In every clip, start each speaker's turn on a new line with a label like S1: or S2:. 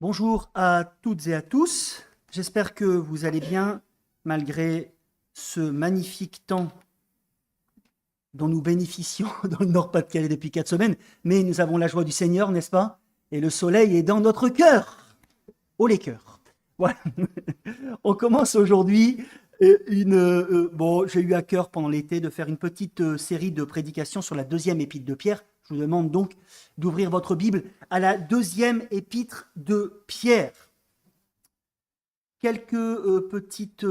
S1: Bonjour à toutes et à tous. J'espère que vous allez bien malgré ce magnifique temps dont nous bénéficions dans le Nord-Pas-de-Calais depuis 4 semaines. Mais nous avons la joie du Seigneur, n'est-ce pas? Et le soleil est dans notre cœur. Oh les cœurs. Voilà. On commence aujourd'hui bon, j'ai eu à cœur pendant l'été de faire une petite série de prédications sur la deuxième épître de Pierre. Je vous demande donc d'ouvrir votre Bible à la deuxième épître de Pierre. Quelques petites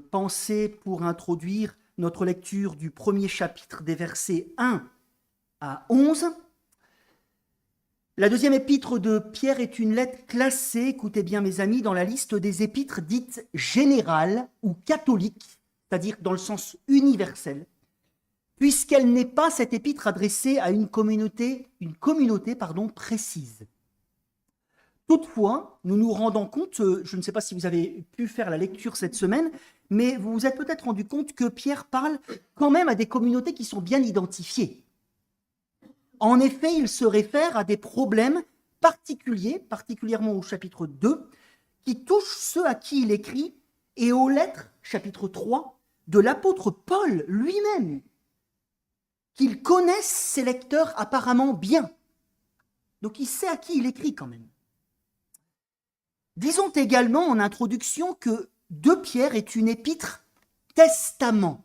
S1: pensées pour introduire notre lecture du premier chapitre des versets 1 à 11. La deuxième épître de Pierre est une lettre classée, écoutez bien mes amis, dans la liste des épîtres dites générales ou catholiques, c'est-à-dire dans le sens universel, puisqu'elle n'est pas cette épître adressée à une communauté précise. Toutefois, nous nous rendons compte, je ne sais pas si vous avez pu faire la lecture cette semaine, mais vous vous êtes peut-être rendu compte que Pierre parle quand même à des communautés qui sont bien identifiées. En effet, il se réfère à des problèmes particuliers, particulièrement au chapitre 2, qui touchent ceux à qui il écrit, et aux lettres, chapitre 3, de l'apôtre Paul lui-même, qu'il connaisse ses lecteurs apparemment bien. Donc il sait à qui il écrit quand même. Disons également en introduction que 2 Pierre est une épître testament.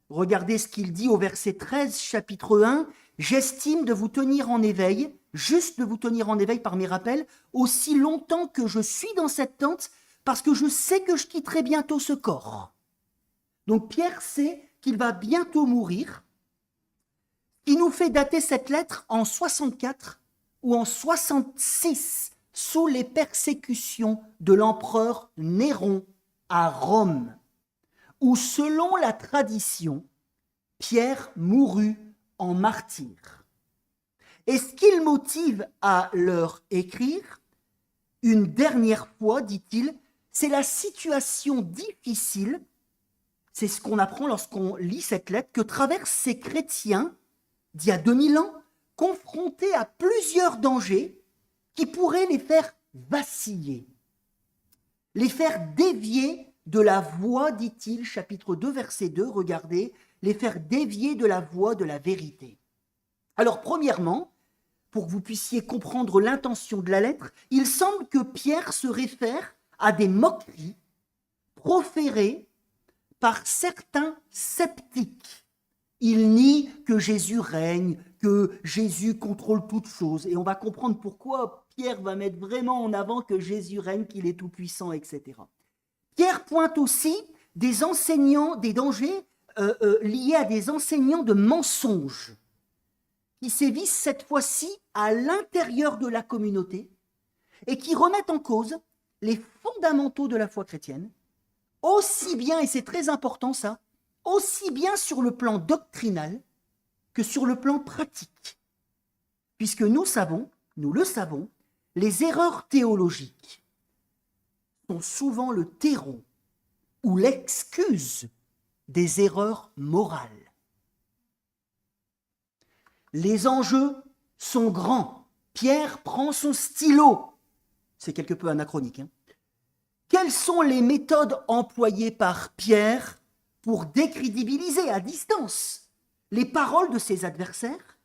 S1: Regardez ce qu'il dit au verset 13, chapitre 1. « J'estime de vous tenir en éveil, juste de vous tenir en éveil par mes rappels, aussi longtemps que je suis dans cette tente, parce que je sais que je quitterai bientôt ce corps. » Donc Pierre sait qu'il va bientôt mourir. Il nous fait dater cette lettre en 64 ou en 66, sous les persécutions de l'empereur Néron à Rome, où selon la tradition, Pierre mourut en martyr. Et ce qu'il motive à leur écrire, une dernière fois, dit-il, c'est la situation difficile, c'est ce qu'on apprend lorsqu'on lit cette lettre, que traversent ces chrétiens d'il y a 2000 ans, confrontés à plusieurs dangers qui pourraient les faire vaciller, les faire dévier de la voie, dit-il, chapitre 2, verset 2, regardez, les faire dévier de la voie de la vérité. Alors, premièrement, pour que vous puissiez comprendre l'intention de la lettre, il semble que Pierre se réfère à des moqueries proférées par certains sceptiques. Il nie que Jésus règne, que Jésus contrôle toutes choses. Et on va comprendre pourquoi Pierre va mettre vraiment en avant que Jésus règne, qu'il est tout-puissant, etc. Pierre pointe aussi des dangers liés à des enseignants de mensonges qui sévissent cette fois-ci à l'intérieur de la communauté et qui remettent en cause les fondamentaux de la foi chrétienne, aussi bien, et c'est très important ça, aussi bien sur le plan doctrinal que sur le plan pratique. Puisque nous le savons, les erreurs théologiques sont souvent le terreau ou l'excuse des erreurs morales. Les enjeux sont grands. Pierre prend son stylo. C'est quelque peu anachronique. Quelles sont les méthodes employées par Pierre pour décrédibiliser à distance les paroles de ses adversaires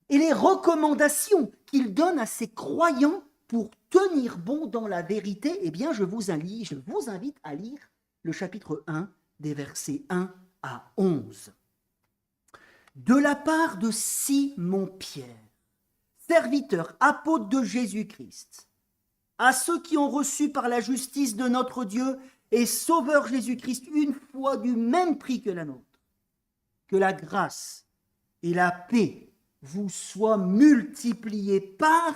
S1: et les recommandations qu'il donne à ses croyants pour tenir bon dans la vérité? Eh bien, je vous invite à lire le chapitre 1 des versets 1 à 11. De la part de Simon-Pierre, serviteur, apôtre de Jésus-Christ, à ceux qui ont reçu par la justice de notre Dieu et Sauveur Jésus-Christ une foi du même prix que la nôtre, que la grâce et la paix vous soient multipliées par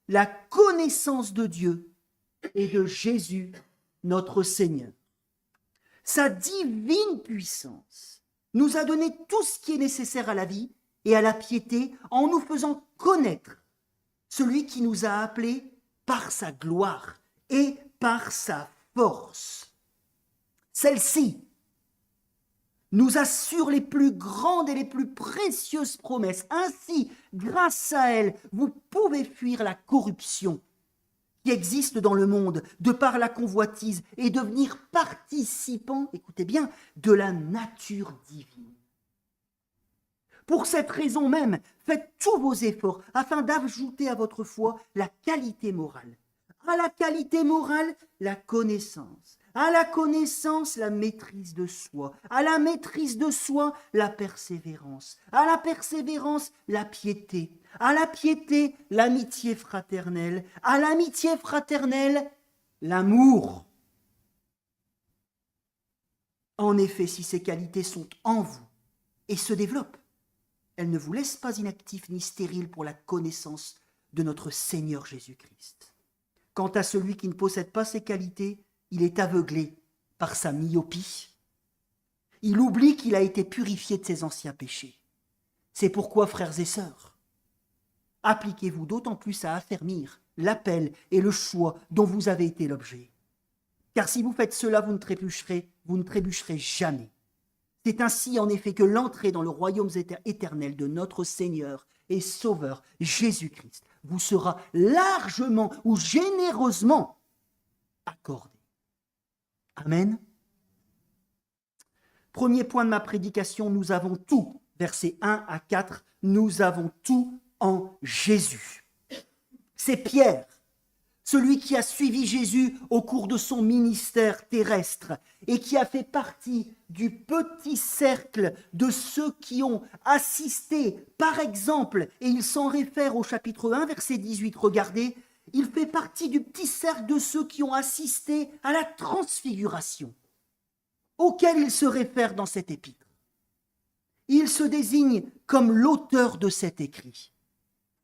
S1: la connaissance de Dieu et de Jésus, notre Seigneur. Sa divine puissance nous a donné tout ce qui est nécessaire à la vie et à la piété en nous faisant connaître celui qui nous a appelés par sa gloire et par sa force. Celle-ci nous assure les plus grandes et les plus précieuses promesses. Ainsi, grâce à elle, vous pouvez fuir la corruption qui existent dans le monde, de par la convoitise, et devenir participant, écoutez bien, de la nature divine. Pour cette raison même, faites tous vos efforts afin d'ajouter à votre foi la qualité morale. À la qualité morale, la connaissance. À la connaissance, la maîtrise de soi. À la maîtrise de soi, la persévérance. À la persévérance, la piété. À la piété, l'amitié fraternelle. À l'amitié fraternelle, l'amour. En effet, si ces qualités sont en vous et se développent, elles ne vous laissent pas inactifs ni stériles pour la connaissance de notre Seigneur Jésus-Christ. Quant à celui qui ne possède pas ces qualités, il est aveuglé par sa myopie. Il oublie qu'il a été purifié de ses anciens péchés. C'est pourquoi, frères et sœurs, appliquez-vous d'autant plus à affermir l'appel et le choix dont vous avez été l'objet. Car si vous faites cela, vous ne trébucherez jamais. C'est ainsi en effet que l'entrée dans le royaume éternel de notre Seigneur et Sauveur Jésus-Christ vous sera largement ou généreusement accordée. Amen. Premier point de ma prédication, nous avons tout, versets 1 à 4, nous avons tout en Jésus. C'est Pierre, celui qui a suivi Jésus au cours de son ministère terrestre et qui a fait partie du petit cercle de ceux qui ont assisté, par exemple, et il s'en réfère au chapitre 1, verset 18, regardez, il fait partie du petit cercle de ceux qui ont assisté à la transfiguration, auquel il se réfère dans cet épître. Il se désigne comme l'auteur de cet écrit,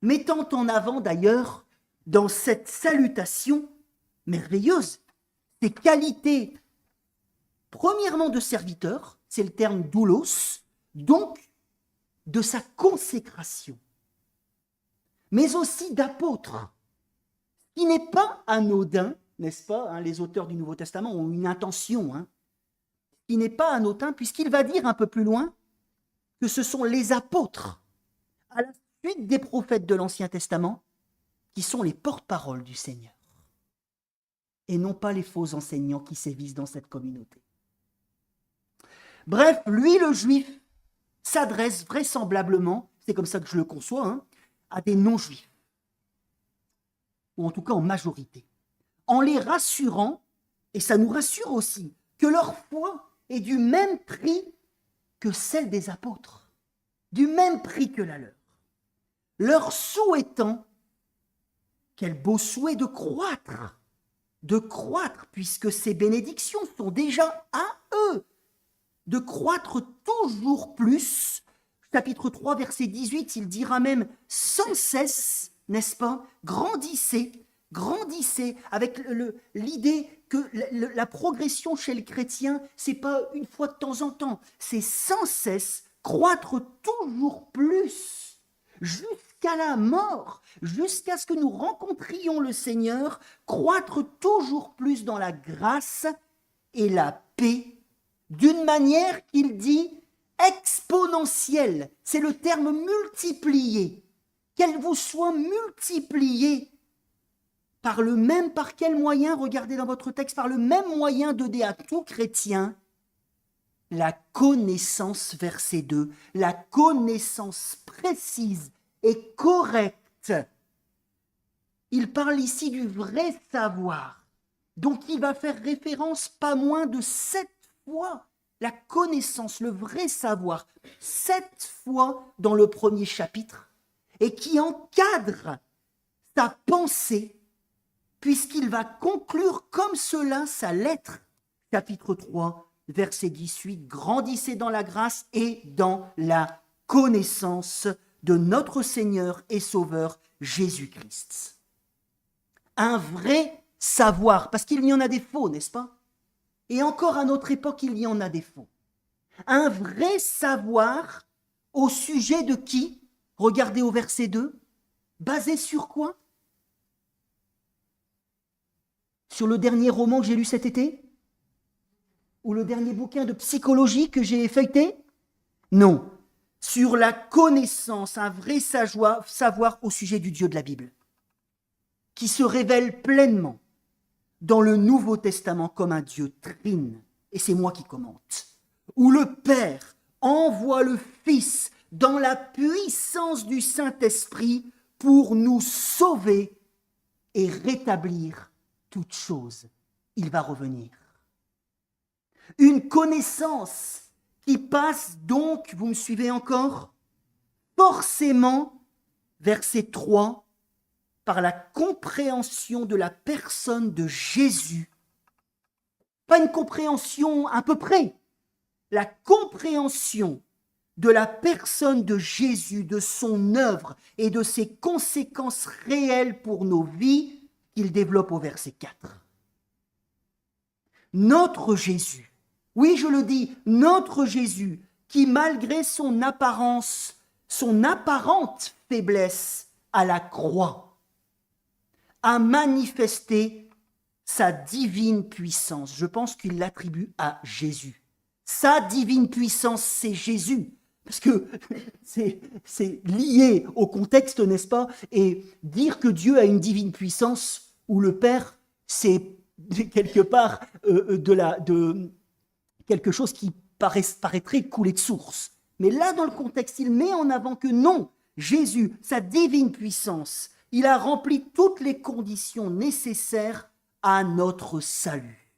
S1: mettant en avant d'ailleurs dans cette salutation merveilleuse des qualités, premièrement de serviteur, c'est le terme doulos, donc de sa consécration, mais aussi d'apôtre, qui n'est pas anodin, n'est-ce pas, les auteurs du Nouveau Testament ont une intention, qui n'est pas anodin, puisqu'il va dire un peu plus loin que ce sont les apôtres, à la suite des prophètes de l'Ancien Testament, qui sont les porte-paroles du Seigneur, et non pas les faux enseignants qui sévissent dans cette communauté. Bref, lui, le juif, s'adresse vraisemblablement, c'est comme ça que je le conçois, à des non-juifs, ou en tout cas en majorité, en les rassurant, et ça nous rassure aussi, que leur foi est du même prix que celle des apôtres, du même prix que la leur souhaitant, quel beau souhait de croître, puisque ces bénédictions sont déjà à eux, de croître toujours plus. Chapitre 3, verset 18, il dira même sans cesse, n'est-ce pas, grandissez, avec l'idée que la progression chez le chrétien, c'est pas une fois de temps en temps, c'est sans cesse croître toujours plus, jusqu'à la mort, jusqu'à ce que nous rencontrions le Seigneur, croître toujours plus dans la grâce et la paix, d'une manière qu'il dit exponentielle, c'est le terme multiplié, qu'elle vous soit multipliée par quel moyen, regardez dans votre texte, par le même moyen donné à tout chrétien, la connaissance, verset 2, la connaissance précise et correcte. Il parle ici du vrai savoir, donc il va faire référence pas moins de 7 fois la connaissance, le vrai savoir, 7 fois dans le premier chapitre, et qui encadre sa pensée, puisqu'il va conclure comme cela sa lettre. Chapitre 3, verset 18, grandissez dans la grâce et dans la connaissance de notre Seigneur et Sauveur Jésus-Christ. Un vrai savoir, parce qu'il y en a des faux, n'est-ce pas? Et encore à notre époque, il y en a des faux. Un vrai savoir au sujet de qui? Regardez au verset 2. Basé sur quoi? Sur le dernier roman que j'ai lu cet été? Ou le dernier bouquin de psychologie que j'ai feuilleté? Non. Sur la connaissance, un vrai savoir au sujet du Dieu de la Bible, qui se révèle pleinement dans le Nouveau Testament comme un Dieu trine, et c'est moi qui commente, où le Père envoie le Fils dans la puissance du Saint-Esprit pour nous sauver et rétablir toute chose. Il va revenir. Une connaissance qui passe donc, vous me suivez encore, forcément, verset 3, par la compréhension de la personne de Jésus. Pas une compréhension à peu près, la compréhension de la personne de Jésus, de son œuvre et de ses conséquences réelles pour nos vies qu'il développe au verset 4. Notre Jésus, oui je le dis, notre Jésus, qui malgré son apparence, son apparente faiblesse à la croix, a manifesté sa divine puissance. Je pense qu'il l'attribue à Jésus. Sa divine puissance, c'est Jésus. Parce que c'est lié au contexte, n'est-ce pas? Et dire que Dieu a une divine puissance, ou le Père, c'est quelque part de quelque chose qui paraîtrait couler de source. Mais là, dans le contexte, il met en avant que non, Jésus, sa divine puissance, il a rempli toutes les conditions nécessaires à notre salut.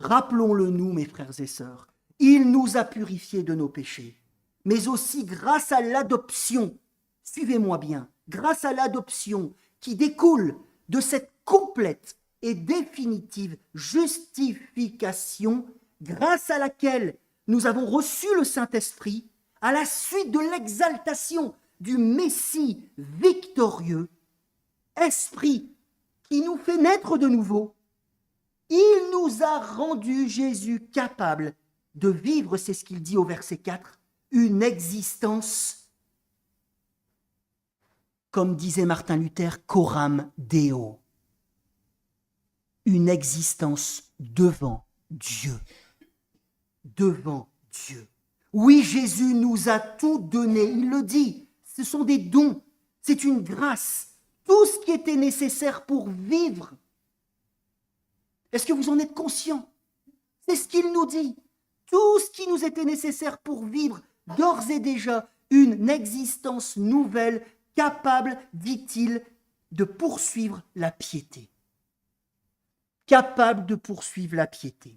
S1: Rappelons-le nous, mes frères et sœurs, il nous a purifiés de nos péchés, mais aussi grâce à l'adoption, suivez-moi bien, grâce à l'adoption qui découle de cette complète et définitive justification, grâce à laquelle nous avons reçu le Saint-Esprit, à la suite de l'exaltation du Messie victorieux, Esprit qui nous fait naître de nouveau, il nous a rendu Jésus capable de vivre, c'est ce qu'il dit au verset 4, une existence, comme disait Martin Luther, coram Deo, une existence devant Dieu. Devant Dieu. Oui, Jésus nous a tout donné, il le dit, ce sont des dons, c'est une grâce, tout ce qui était nécessaire pour vivre. Est-ce que vous en êtes conscient? C'est ce qu'il nous dit. Tout ce qui nous était nécessaire pour vivre, d'ores et déjà, une existence nouvelle, capable, dit-il, de poursuivre la piété. Capable de poursuivre la piété.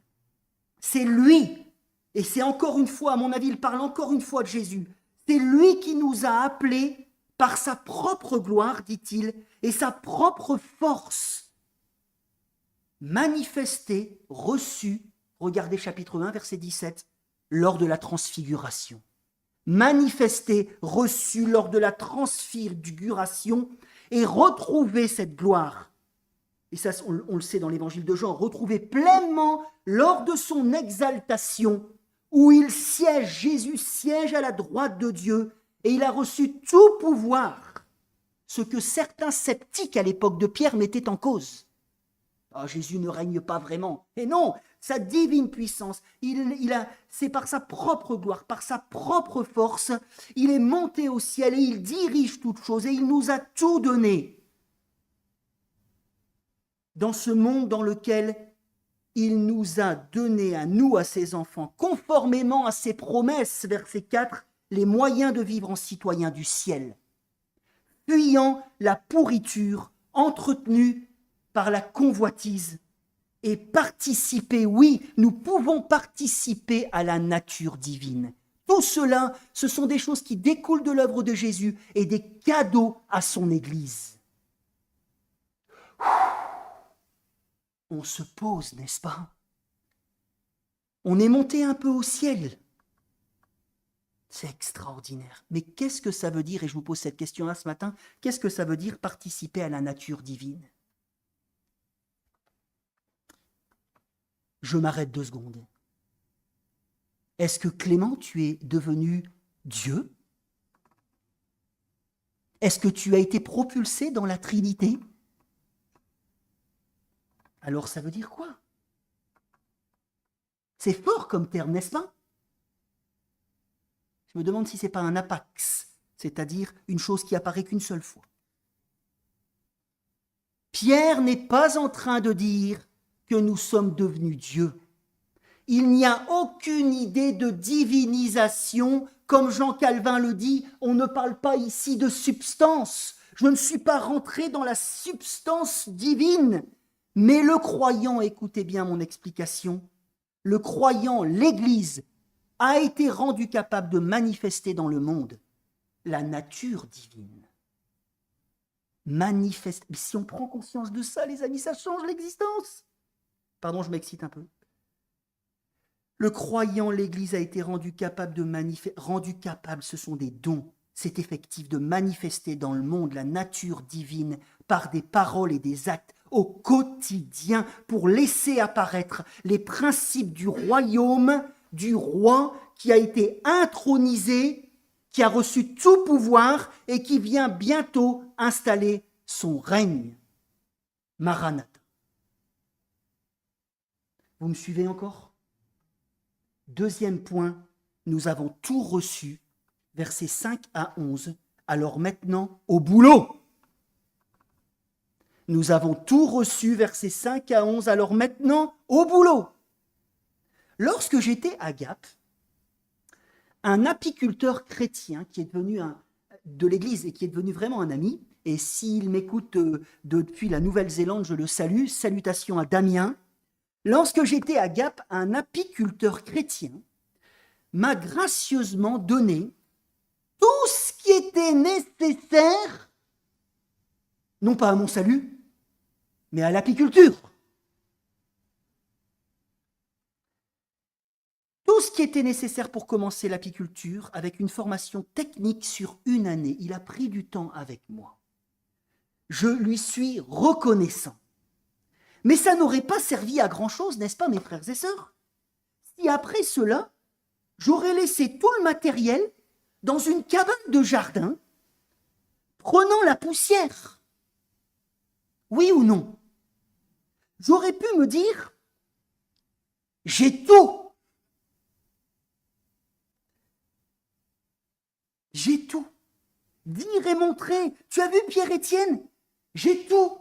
S1: C'est lui, et c'est encore une fois, à mon avis, il parle encore une fois de Jésus, c'est lui qui nous a appelés par sa propre gloire, dit-il, et sa propre force, manifestée, reçue, regardez chapitre 1, verset 17, lors de la transfiguration. Manifestée, reçue lors de la transfiguration, et retrouver cette gloire. Et ça, on le sait dans l'évangile de Jean, retrouver pleinement lors de son exaltation, où il siège, Jésus siège à la droite de Dieu, et il a reçu tout pouvoir, ce que certains sceptiques à l'époque de Pierre mettaient en cause. Ah, Jésus ne règne pas vraiment. Et non, sa divine puissance, c'est par sa propre gloire, par sa propre force, il est monté au ciel et il dirige toutes choses et il nous a tout donné. Dans ce monde dans lequel il nous a donné à nous, à ses enfants, conformément à ses promesses, verset 4, les moyens de vivre en citoyens du ciel, fuyant la pourriture entretenue par la convoitise et participer, oui, nous pouvons participer à la nature divine. Tout cela, ce sont des choses qui découlent de l'œuvre de Jésus et des cadeaux à son Église. On se pose, n'est-ce pas? On est monté un peu au ciel. C'est extraordinaire. Mais qu'est-ce que ça veut dire, et je vous pose cette question-là ce matin, qu'est-ce que ça veut dire participer à la nature divine? Je m'arrête 2 secondes. Est-ce que Clément, tu es devenu Dieu? Est-ce que tu as été propulsé dans la Trinité? Alors ça veut dire quoi? C'est fort comme terme, n'est-ce pas? Je me demande si ce n'est pas un apax, c'est-à-dire une chose qui apparaît qu'une seule fois. Pierre n'est pas en train de dire que nous sommes devenus Dieu. Il n'y a aucune idée de divinisation. Comme Jean Calvin le dit, on ne parle pas ici de substance. Je ne suis pas rentré dans la substance divine. Mais le croyant, écoutez bien mon explication, le croyant, l'Église, a été rendu capable de manifester dans le monde la nature divine. Si on prend conscience de ça, les amis, ça change l'existence. Pardon, je m'excite un peu. Le croyant, l'Église a été rendu capable de manifester. Rendu capable, ce sont des dons. C'est effectif de manifester dans le monde la nature divine par des paroles et des actes au quotidien pour laisser apparaître les principes du royaume, du roi qui a été intronisé, qui a reçu tout pouvoir et qui vient bientôt installer son règne. Maranatha. Vous me suivez encore ? Deuxième point, nous avons tout reçu, versets 5 à 11. Alors maintenant, au boulot. Nous avons tout reçu, versets 5 à 11. Alors maintenant, au boulot. Lorsque j'étais à Gap, un apiculteur chrétien qui est devenu de l'Église et qui est devenu vraiment un ami, et s'il m'écoute depuis la Nouvelle-Zélande, je le salue, salutations à Damien. Lorsque j'étais à Gap, un apiculteur chrétien m'a gracieusement donné tout ce qui était nécessaire, non pas à mon salut, mais à l'apiculture. Tout ce qui était nécessaire pour commencer l'apiculture avec une formation technique sur 1 année. Il a pris du temps avec moi. Je lui suis reconnaissant. Mais ça n'aurait pas servi à grand-chose, n'est-ce pas, mes frères et sœurs? Si après cela, j'aurais laissé tout le matériel dans une cabane de jardin, prenant la poussière. Oui ou non? J'aurais pu me dire, j'ai tout. J'ai tout. Dire et montrer. Tu as vu Pierre-Étienne? J'ai tout.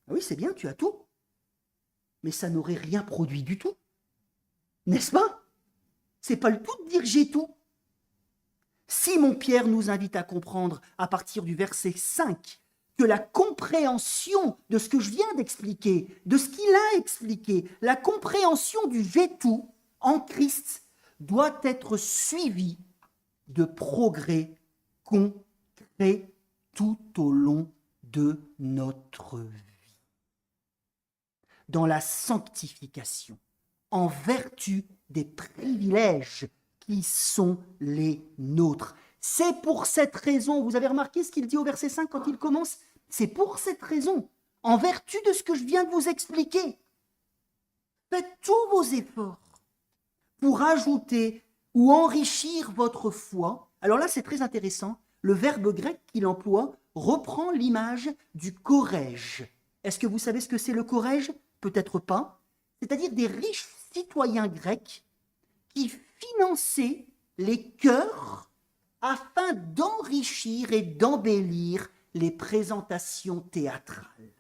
S1: Oui, c'est bien, tu as tout. Mais ça n'aurait rien produit du tout. N'est-ce pas? C'est pas le tout de dire j'ai tout. Simon Pierre nous invite à comprendre à partir du verset 5 que la compréhension de ce que je viens d'expliquer, de ce qu'il a expliqué, la compréhension du j'ai tout en Christ doit être suivie de progrès concrets tout au long de notre vie. Dans la sanctification, en vertu des privilèges qui sont les nôtres. C'est pour cette raison, vous avez remarqué ce qu'il dit au verset 5 quand il commence? C'est pour cette raison, en vertu de ce que je viens de vous expliquer, faites tous vos efforts pour ajouter ou enrichir votre foi. Alors là, c'est très intéressant. Le verbe grec qu'il emploie reprend l'image du chorège. Est-ce que vous savez ce que c'est le chorège? Peut-être pas. C'est-à-dire des riches citoyens grecs qui finançaient les chœurs afin d'enrichir et d'embellir les présentations théâtrales.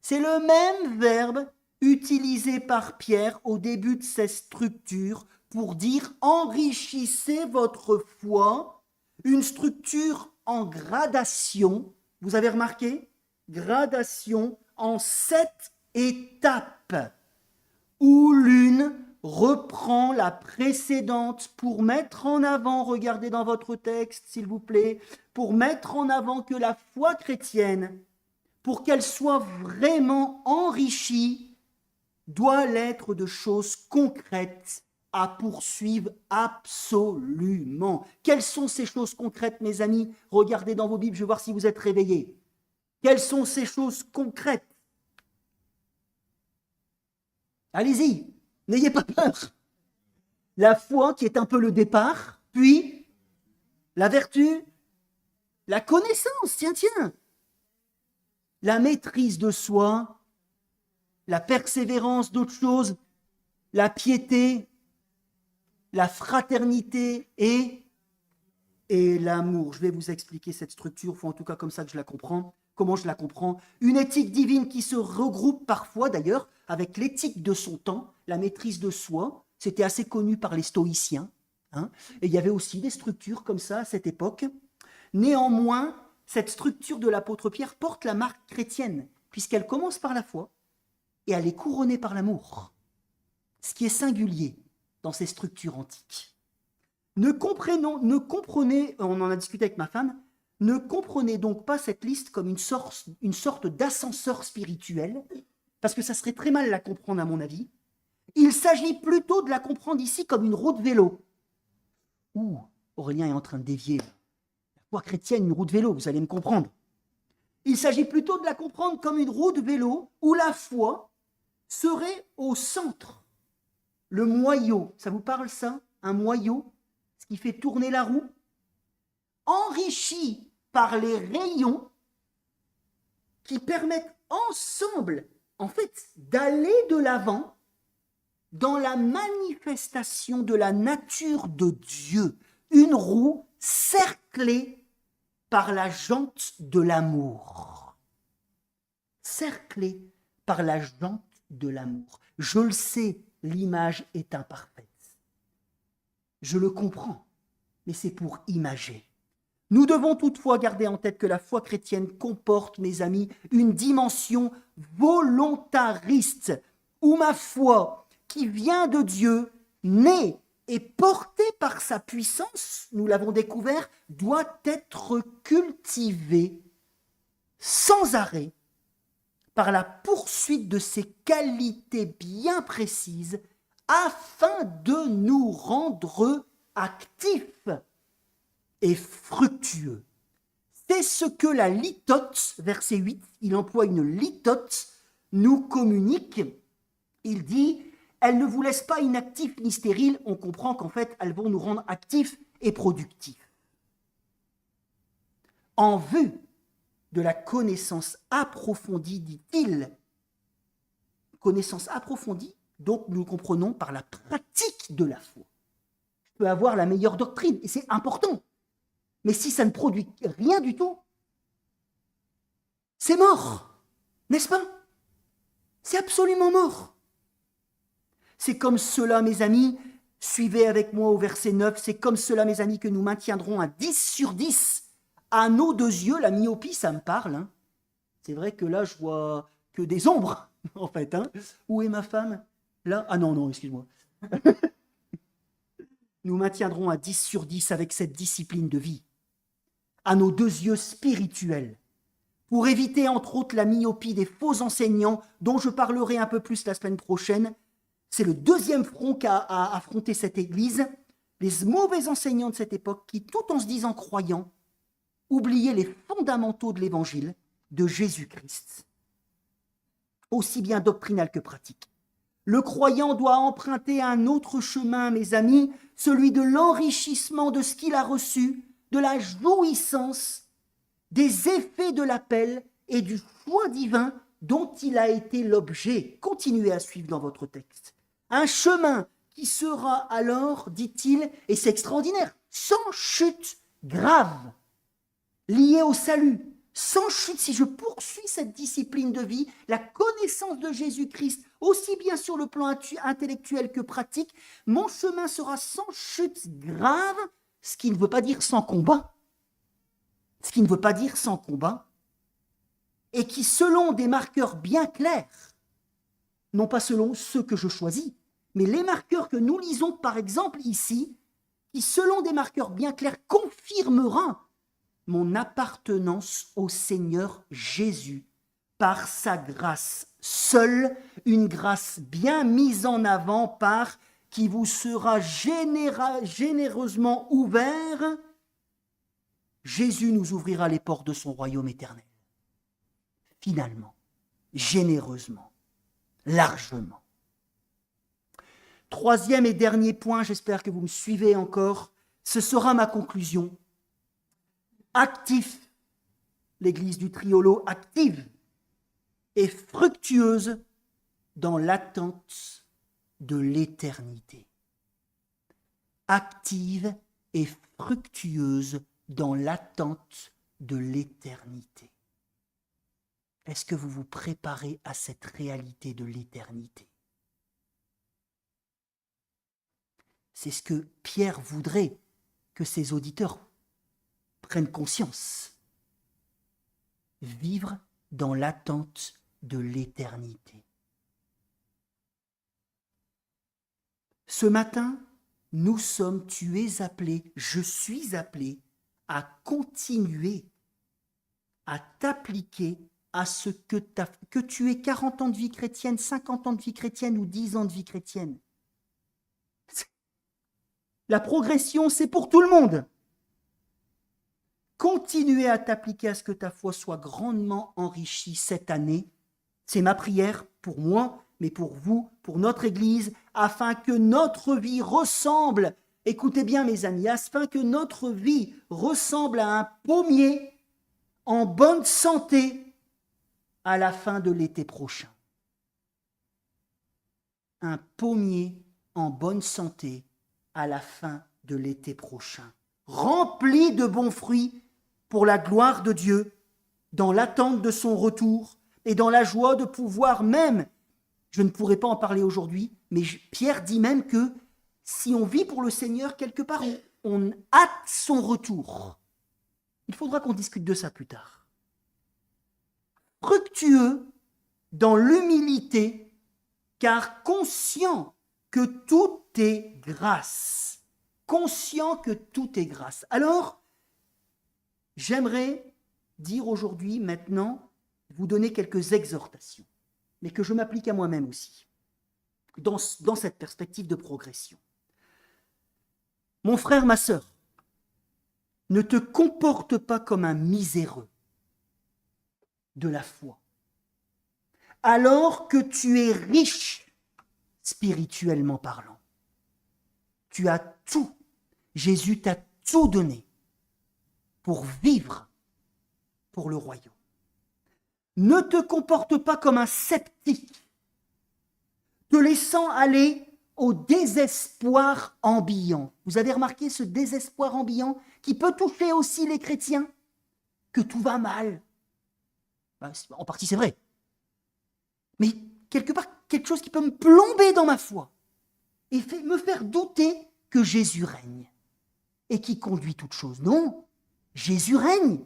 S1: C'est le même verbe utilisé par Pierre au début de cette structure pour dire enrichissez votre foi, une structure en gradation. Vous avez remarqué? Gradation en 7 étapes où l'une reprend la précédente pour mettre en avant, regardez dans votre texte s'il vous plaît, pour mettre en avant que la foi chrétienne, pour qu'elle soit vraiment enrichie, doit l'être de choses concrètes à poursuivre absolument. Quelles sont ces choses concrètes, mes amis? Regardez dans vos Bibles, je vais voir si vous êtes réveillés. Quelles sont ces choses concrètes? Allez-y, n'ayez pas peur. La foi qui est un peu le départ, puis la vertu, la connaissance, tiens, la maîtrise de soi, la persévérance d'autres choses, la piété, la fraternité et l'amour. Je vais vous expliquer cette structure, ou en tout cas comme ça que je la comprends. Comment je la comprends? Une éthique divine qui se regroupe parfois d'ailleurs avec l'éthique de son temps, la maîtrise de soi. C'était assez connu par les stoïciens, hein. Et il y avait aussi des structures comme ça à cette époque. Néanmoins, cette structure de l'apôtre Pierre porte la marque chrétienne, puisqu'elle commence par la foi et elle est couronnée par l'amour. Ce qui est singulier dans ces structures antiques. Ne comprenez, on en a discuté avec ma femme, ne comprenez donc pas cette liste comme une sorte d'ascenseur spirituel, parce que ça serait très mal la comprendre à mon avis. Il s'agit plutôt de la comprendre ici comme une roue de vélo. Ouh, Aurélien est en train de dévier. La foi chrétienne, une roue de vélo, vous allez me comprendre. Il s'agit plutôt de la comprendre comme une roue de vélo où la foi serait au centre. Le moyau, ça vous parle ça? Un moyau, ce qui fait tourner la roue, enrichi par les rayons qui permettent ensemble, en fait, d'aller de l'avant dans la manifestation de la nature de Dieu. Une roue cerclée par la jante de l'amour. Cerclée par la jante de l'amour. Je le sais, l'image est imparfaite. Je le comprends, mais c'est pour imager. Nous devons toutefois garder en tête que la foi chrétienne comporte, mes amis, une dimension volontariste, où ma foi, qui vient de Dieu, née et portée par sa puissance, nous l'avons découvert, doit être cultivée sans arrêt par la poursuite de ses qualités bien précises afin de nous rendre actifs et fructueux. C'est ce que la litote, verset 8, il emploie une litote, nous communique. Il dit, elles ne vous laissent pas inactifs ni stériles. On comprend qu'en fait, elles vont nous rendre actifs et productifs. En vue de la connaissance approfondie, dit-il, connaissance approfondie, donc nous comprenons par la pratique de la foi. Je peux avoir la meilleure doctrine, et c'est important. Mais si ça ne produit rien du tout, c'est mort, n'est-ce pas? C'est absolument mort. C'est comme cela, mes amis, suivez avec moi au verset 9, c'est comme cela, mes amis, que nous maintiendrons à 10 sur 10 à nos deux yeux. La myopie, ça me parle, hein. C'est vrai que là, je vois que des ombres, en fait, hein. Où est ma femme? Là? Ah non, excuse-moi. Nous maintiendrons à 10 sur 10 avec cette discipline de vie, à nos deux yeux spirituels, pour éviter entre autres la myopie des faux enseignants dont je parlerai un peu plus la semaine prochaine. C'est le deuxième front qu'a affronté cette Église, les mauvais enseignants de cette époque qui, tout en se disant croyants, oubliaient les fondamentaux de l'Évangile de Jésus-Christ, aussi bien doctrinal que pratique. Le croyant doit emprunter un autre chemin, mes amis, celui de l'enrichissement de ce qu'il a reçu, de la jouissance, des effets de l'appel et du choix divin dont il a été l'objet. Continuez à suivre dans votre texte. Un chemin qui sera alors, dit-il, et c'est extraordinaire, sans chute grave, lié au salut, sans chute. Si je poursuis cette discipline de vie, la connaissance de Jésus-Christ, aussi bien sur le plan intellectuel que pratique, mon chemin sera sans chute grave, ce qui ne veut pas dire sans combat, ce qui ne veut pas dire sans combat, et qui, selon des marqueurs bien clairs, non pas selon ceux que je choisis, mais les marqueurs que nous lisons, par exemple ici, qui, selon des marqueurs bien clairs, confirmera mon appartenance au Seigneur Jésus par sa grâce seule, une grâce bien mise en avant par qui vous sera généreusement ouvert. Jésus nous ouvrira les portes de son royaume éternel. Finalement, généreusement, largement. Troisième et dernier point, j'espère que vous me suivez encore, ce sera ma conclusion. Actif, l'Église du Triolo, active et fructueuse dans l'attente de l'éternité. Active et fructueuse dans l'attente de l'éternité. Est-ce que vous vous préparez à cette réalité de l'éternité? C'est ce que Pierre voudrait que ses auditeurs prennent conscience. Vivre dans l'attente de l'éternité. Ce matin, tu es appelé, je suis appelé à continuer à t'appliquer à ce que tu aies 40 ans de vie chrétienne, 50 ans de vie chrétienne ou 10 ans de vie chrétienne. La progression, c'est pour tout le monde. Continuer à t'appliquer à ce que ta foi soit grandement enrichie cette année, c'est ma prière pour moi, mais pour vous, pour notre Église, afin que notre vie ressemble, écoutez bien mes amis, afin que notre vie ressemble à un pommier en bonne santé à la fin de l'été prochain. Un pommier en bonne santé à la fin de l'été prochain, rempli de bons fruits pour la gloire de Dieu, dans l'attente de son retour et dans la joie de pouvoir même, je ne pourrais pas en parler aujourd'hui, mais Pierre dit même que si on vit pour le Seigneur quelque part, on hâte son retour. Il faudra qu'on discute de ça plus tard. Fructueux dans l'humilité, car conscient que tout est grâce. Conscient que tout est grâce. Alors, j'aimerais dire aujourd'hui, maintenant, vous donner quelques exhortations, mais que je m'applique à moi-même aussi, dans cette perspective de progression. Mon frère, ma sœur, ne te comporte pas comme un miséreux de la foi, alors que tu es riche spirituellement parlant. Tu as tout. Jésus t'a tout donné pour vivre pour le royaume. Ne te comporte pas comme un sceptique, te laissant aller au désespoir ambiant. Vous avez remarqué ce désespoir ambiant qui peut toucher aussi les chrétiens, que tout va mal. En partie, c'est vrai. Mais quelque part, quelque chose qui peut me plomber dans ma foi et me faire douter que Jésus règne et qui conduit toutes choses. Non, Jésus règne.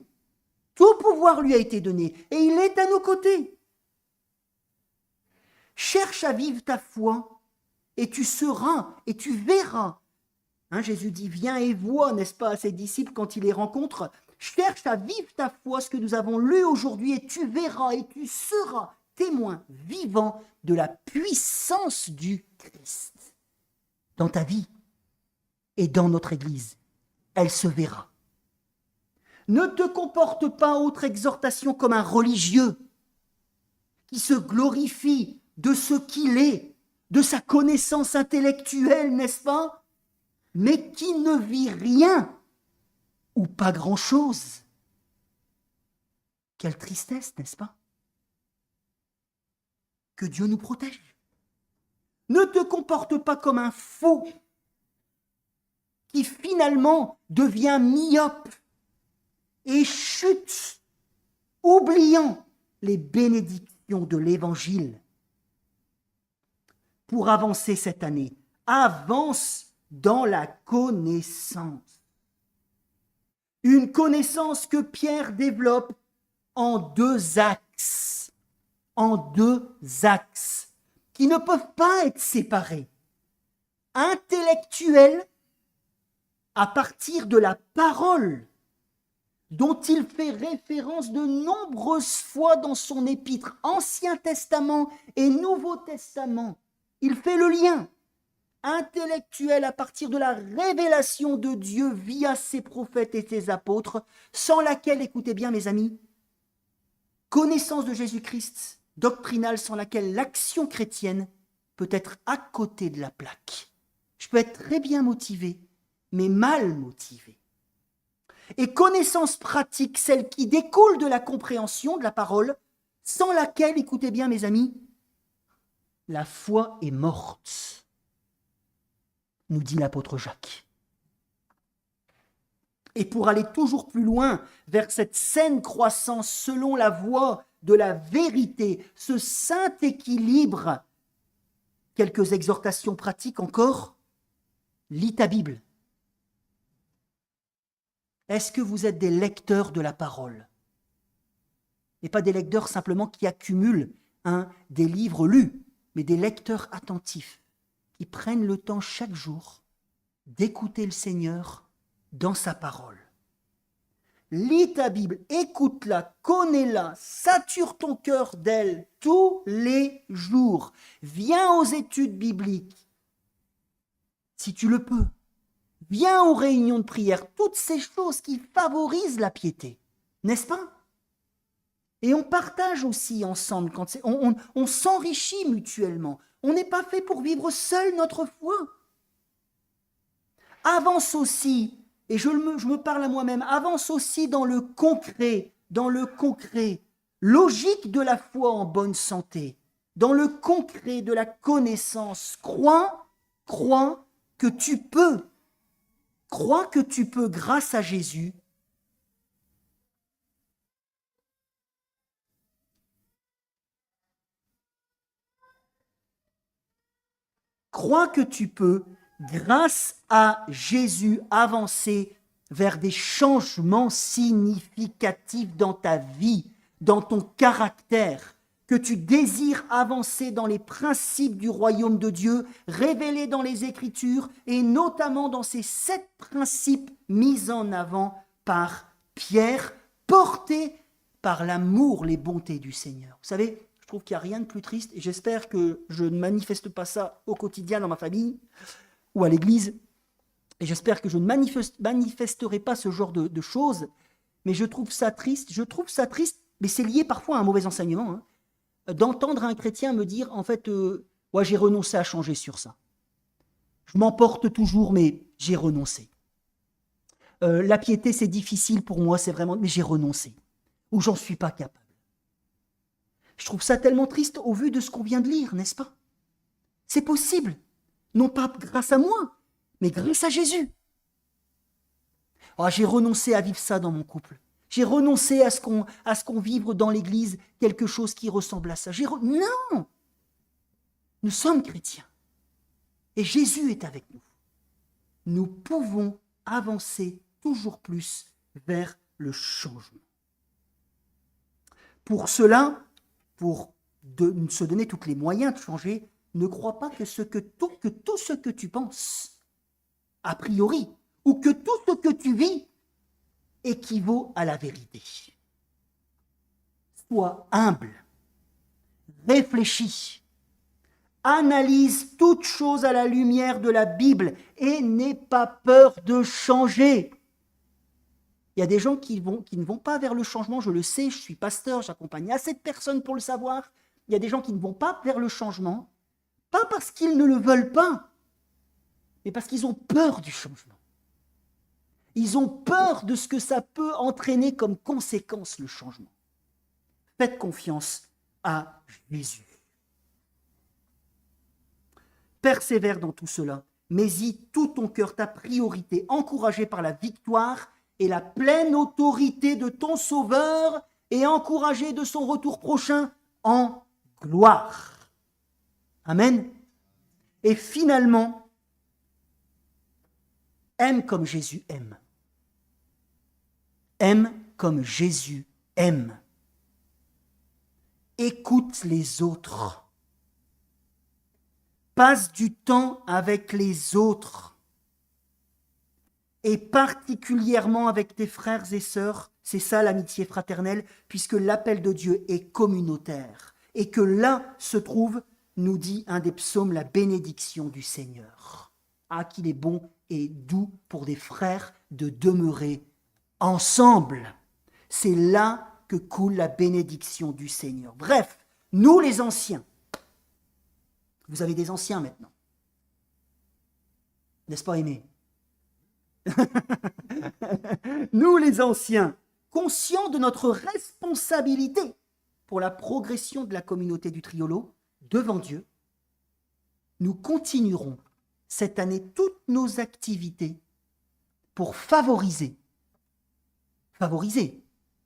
S1: Tout pouvoir lui a été donné et il est à nos côtés. Cherche à vivre ta foi et tu seras et tu verras. Jésus dit, viens et vois, n'est-ce pas, à ses disciples quand il les rencontre. Cherche à vivre ta foi, ce que nous avons lu aujourd'hui, et tu verras et tu seras témoin vivant de la puissance du Christ dans ta vie et dans notre Église. Elle se verra. Ne te comporte pas, autre exhortation, comme un religieux qui se glorifie de ce qu'il est, de sa connaissance intellectuelle, n'est-ce pas, mais qui ne vit rien ou pas grand-chose. Quelle tristesse, n'est-ce pas? Que Dieu nous protège. Ne te comporte pas comme un fou qui finalement devient myope et chute, oubliant les bénédictions de l'Évangile. Pour avancer cette année, avance dans la connaissance. Une connaissance que Pierre développe en deux axes. En deux axes qui ne peuvent pas être séparés. Intellectuel à partir de la parole dont il fait référence de nombreuses fois dans son épître, Ancien Testament et Nouveau Testament. Il fait le lien intellectuel à partir de la révélation de Dieu via ses prophètes et ses apôtres, sans laquelle, écoutez bien mes amis, connaissance de Jésus-Christ, doctrinale sans laquelle l'action chrétienne peut être à côté de la plaque. Je peux être très bien motivé, mais mal motivé. Et connaissance pratique, celle qui découle de la compréhension de la parole, sans laquelle, écoutez bien mes amis, la foi est morte, nous dit l'apôtre Jacques. Et pour aller toujours plus loin vers cette saine croissance selon la voie de la vérité, ce saint équilibre. Quelques exhortations pratiques encore. Lis ta Bible. Est-ce que vous êtes des lecteurs de la parole? Et pas des lecteurs simplement qui accumulent des livres lus, mais des lecteurs attentifs, qui prennent le temps chaque jour d'écouter le Seigneur dans sa parole. Lis ta Bible, écoute-la, connais-la, sature ton cœur d'elle tous les jours. Viens aux études bibliques, si tu le peux. Viens aux réunions de prière, toutes ces choses qui favorisent la piété, n'est-ce pas? Et on partage aussi ensemble, on s'enrichit mutuellement. On n'est pas fait pour vivre seul notre foi. Avance aussi, et je me parle à moi-même, avance aussi dans le concret, logique de la foi en bonne santé, dans le concret de la connaissance. Crois que tu peux. Crois que tu peux, grâce à Jésus, crois que tu peux, grâce à Jésus, avancer vers des changements significatifs dans ta vie, dans ton caractère, que tu désires avancer dans les principes du royaume de Dieu, révélés dans les Écritures, et notamment dans ces 7 principes mis en avant par Pierre, portés par l'amour, les bontés du Seigneur. Vous savez, je trouve qu'il n'y a rien de plus triste, et j'espère que je ne manifeste pas ça au quotidien dans ma famille ou à l'église, et j'espère que je ne manifesterai pas ce genre de choses, mais je trouve ça triste, mais c'est lié parfois à un mauvais enseignement, d'entendre un chrétien me dire, en fait, ouais, j'ai renoncé à changer sur ça. Je m'emporte toujours, mais j'ai renoncé. La piété, c'est difficile pour moi, c'est vraiment, mais j'ai renoncé. Ou j'en suis pas capable. Je trouve ça tellement triste au vu de ce qu'on vient de lire, n'est-ce pas? C'est possible. Non pas grâce à moi, mais grâce à Jésus. Oh, j'ai renoncé à vivre ça dans mon couple. J'ai renoncé à ce qu'on vive dans l'Église quelque chose qui ressemble à ça. Non! Nous sommes chrétiens. Et Jésus est avec nous. Nous pouvons avancer toujours plus vers le changement. Pour cela, pour se donner tous les moyens de changer, ne crois pas que tout ce que tu penses, a priori, ou que tout ce que tu vis, équivaut à la vérité. Sois humble, réfléchis, analyse toute chose à la lumière de la Bible et n'aie pas peur de changer. Il y a des gens qui ne vont pas vers le changement, je le sais, je suis pasteur, j'accompagne assez de personnes pour le savoir. Il y a des gens qui ne vont pas vers le changement, pas parce qu'ils ne le veulent pas, mais parce qu'ils ont peur du changement. Ils ont peur de ce que ça peut entraîner comme conséquence, le changement. Faites confiance à Jésus. Persévère dans tout cela, mets-y tout ton cœur, ta priorité, encouragé par la victoire et la pleine autorité de ton Sauveur et encouragé de son retour prochain en gloire. Amen. Et finalement, aime comme Jésus aime. Aime comme Jésus aime. Écoute les autres. Passe du temps avec les autres. Et particulièrement avec tes frères et sœurs. C'est ça l'amitié fraternelle, puisque l'appel de Dieu est communautaire. Et que là se trouve, nous dit un des psaumes, la bénédiction du Seigneur. Ah, qu'il est bon et doux pour des frères de demeurer ensemble. C'est là que coule la bénédiction du Seigneur. Bref, nous les anciens, vous avez des anciens maintenant, n'est-ce pas, Aimé? Nous les anciens, conscients de notre responsabilité pour la progression de la communauté du Triolo devant Dieu, nous continuerons cette année toutes nos activités pour favoriser,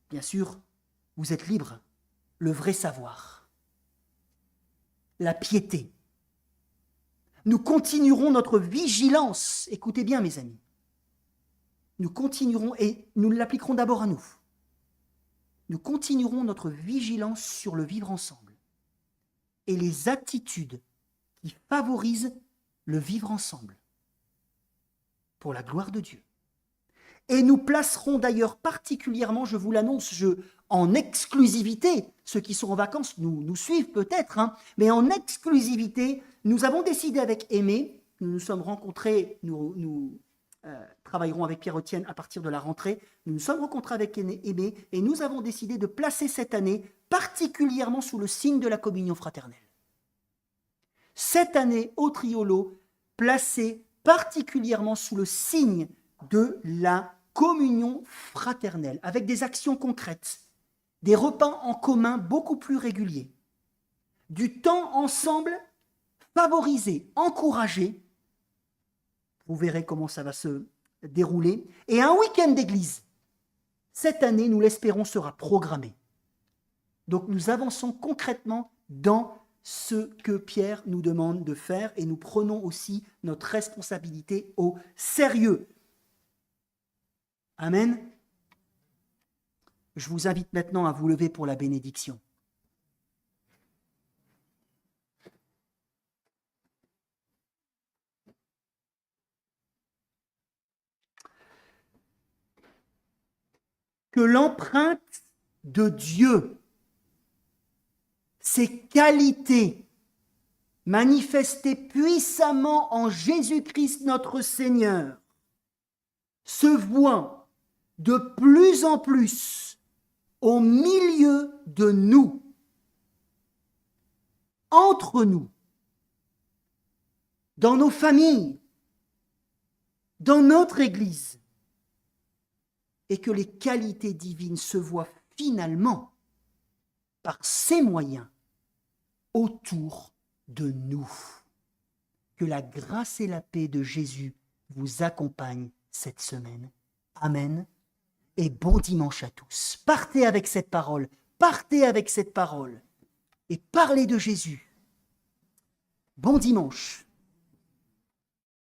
S1: bien sûr, vous êtes libre, le vrai savoir, la piété. Nous continuerons notre vigilance. Écoutez bien, mes amis. Nous continuerons, et nous l'appliquerons d'abord à nous. Nous continuerons notre vigilance sur le vivre ensemble et les attitudes qui favorisent le vivre ensemble pour la gloire de Dieu. Et nous placerons d'ailleurs particulièrement, je vous l'annonce, en exclusivité, ceux qui sont en vacances nous suivent peut-être, mais en exclusivité, nous avons décidé avec Aimé, nous nous sommes rencontrés, nous travaillerons avec Pierre-Etienne à partir de la rentrée, nous nous sommes rencontrés avec Aimé et nous avons décidé de placer cette année particulièrement sous le signe de la communion fraternelle. Cette année, au Triolo, placée particulièrement sous le signe de la communion fraternelle, avec des actions concrètes, des repas en commun beaucoup plus réguliers, du temps ensemble favorisé, encouragé, vous verrez comment ça va se dérouler, et un week-end d'église. Cette année, nous l'espérons, sera programmé. Donc nous avançons concrètement dans ce que Pierre nous demande de faire et nous prenons aussi notre responsabilité au sérieux. Amen. Je vous invite maintenant à vous lever pour la bénédiction. Que l'empreinte de Dieu, ses qualités manifestées puissamment en Jésus-Christ notre Seigneur, se voient de plus en plus au milieu de nous, entre nous, dans nos familles, dans notre Église, et que les qualités divines se voient finalement par ces moyens autour de nous. Que la grâce et la paix de Jésus vous accompagnent cette semaine. Amen. Et bon dimanche à tous. Partez avec cette parole. Partez avec cette parole. Et parlez de Jésus. Bon dimanche.